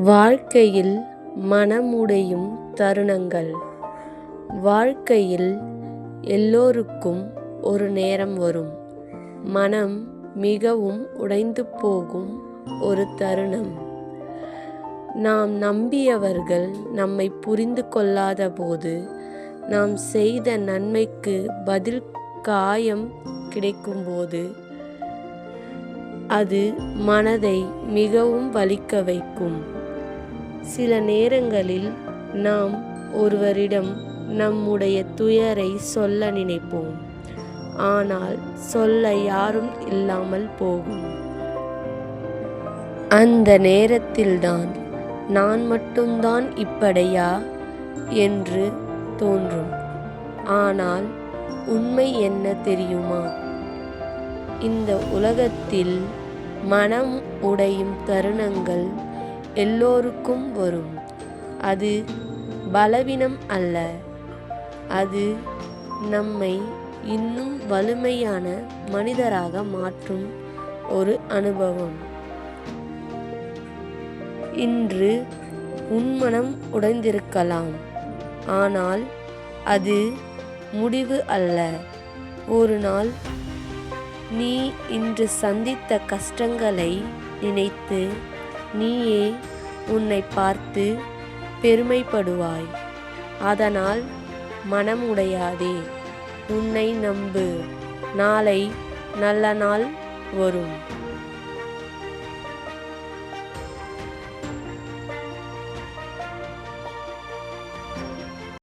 வாழ்க்கையில் மனமுடையும் தருணங்கள். வாழ்க்கையில் எல்லோருக்கும் ஒரு நேரம் வரும். மனம் மிகவும் உடைந்து போகும் ஒரு தருணம். நாம் நம்பியவர்கள் நம்மை புரிந்து கொள்ளாத போது, நாம் செய்த நன்மைக்கு பதில் காயம் கிடைக்கும்போது, அது மனதை மிகவும் வலிக்க வைக்கும். சில நேரங்களில் நாம் ஒருவரிடம் நம்முடைய துயரை சொல்ல நினைப்போம். ஆனால் சொல்ல யாரும் இல்லாமல் போகும். அந்த நேரத்தில்தான் நான் மட்டும்தான் இப்படியா என்று தோன்றும். ஆனால் உண்மை என்ன தெரியுமா? இந்த உலகத்தில் மனம் உடையும் தருணங்கள் எல்லோருக்கும் வரும். அது பலவீனம் அல்ல, அது நம்மை இன்னும் வலிமையான மனிதராக மாற்றும் ஒரு அனுபவம். இன்று உன் மனம் உடைந்திருக்கலாம், ஆனால் அது முடிவு அல்ல. ஒரு நாள் நீ இன்று சந்தித்த கஷ்டங்களை நினைத்து நீயே உன்னை பார்த்து பெருமைப்படுவாய். அதனால் மனம் உடையாதே, உன்னை நம்பு. நாளை நல்ல நாள் வரும்.